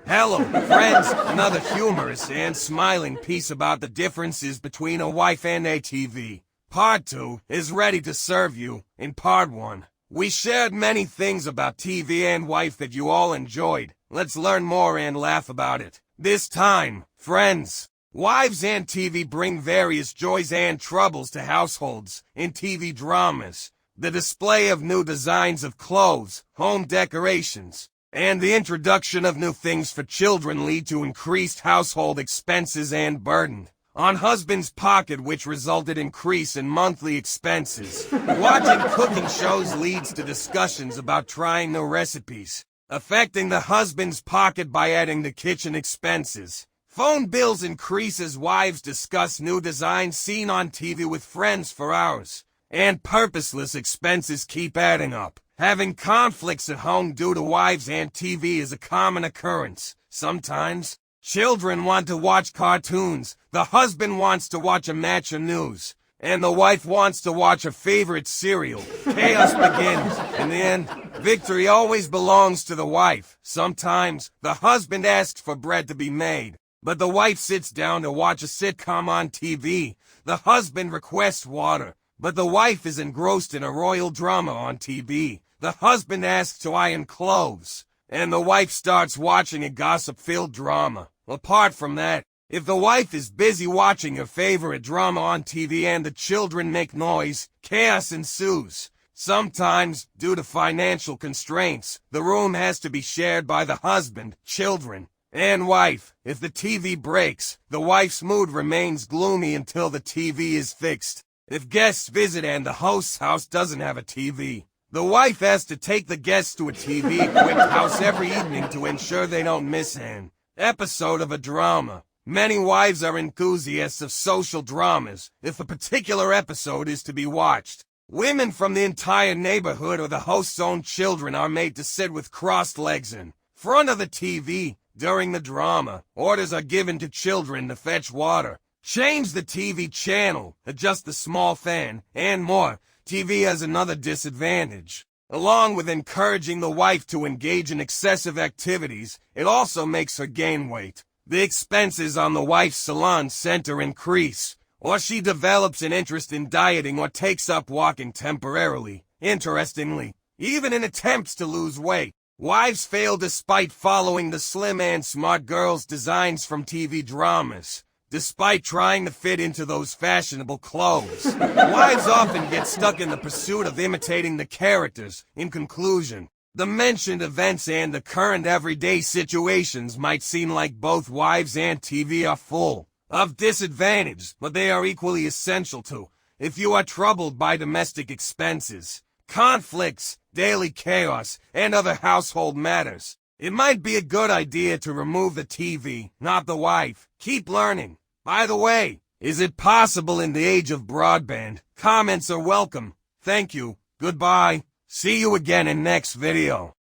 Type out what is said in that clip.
Hello, friends, another humorous and smiling piece about the differences between a wife and a TV. Part 2 is ready to serve you. In Part 1, we shared many things about TV and wife that you all enjoyed. Let's learn more and laugh about it. This time, friends, wives and TV bring various joys and troubles to households. In TV dramas, the display of new designs of clothes, home decorations, and the introduction of new things for children lead to increased household expenses and burden on husband's pocket, which resulted in increase in monthly expenses. Watching cooking shows leads to discussions about trying new recipes, affecting the husband's pocket by adding to kitchen expenses. Phone bills increase as wives discuss new designs seen on TV with friends for hours, and purposeless expenses keep adding up. Having conflicts at home due to wives and TV is a common occurrence. Sometimes, children want to watch cartoons, the husband wants to watch a match of news, and the wife wants to watch her favorite cereal. Chaos begins. In the end, victory always belongs to the wife. Sometimes, the husband asks for bread to be made, but the wife sits down to watch a sitcom on TV. The husband requests water, but the wife is engrossed in a royal drama on TV. The husband asks to iron clothes, and the wife starts watching a gossip-filled drama. Apart from that, if the wife is busy watching her favorite drama on TV and the children make noise, chaos ensues. Sometimes, due to financial constraints, the room has to be shared by the husband, children, and wife. If the TV breaks, the wife's mood remains gloomy until the TV is fixed. If guests visit and the host's house doesn't have a TV, the wife has to take the guests to a TV-equipped house every evening to ensure they don't miss an episode of a drama. Many wives are enthusiasts of social dramas. If a particular episode is to be watched, women from the entire neighborhood or the host's own children are made to sit with crossed legs in front of the TV during the drama. Orders are given to children to fetch water, change the TV channel, adjust the small fan, and more. TV has another disadvantage. Along with encouraging the wife to engage in excessive activities, it also makes her gain weight. The expenses on the wife's salon center increase, or she develops an interest in dieting or takes up walking temporarily. Interestingly, even in attempts to lose weight, wives fail despite following the slim and smart girls designs from TV dramas. Despite trying to fit into those fashionable clothes, wives often get stuck in the pursuit of imitating the characters. In conclusion, the mentioned events and the current everyday situations might seem like both wives and TV are full of disadvantage, but they are equally essential too. If you are troubled by domestic expenses, conflicts, daily chaos, and other household matters, it might be a good idea to remove the TV, not the wife. Keep learning. By the way, is it possible in the age of broadband? Comments are welcome. Thank you. Goodbye. See you again in next video.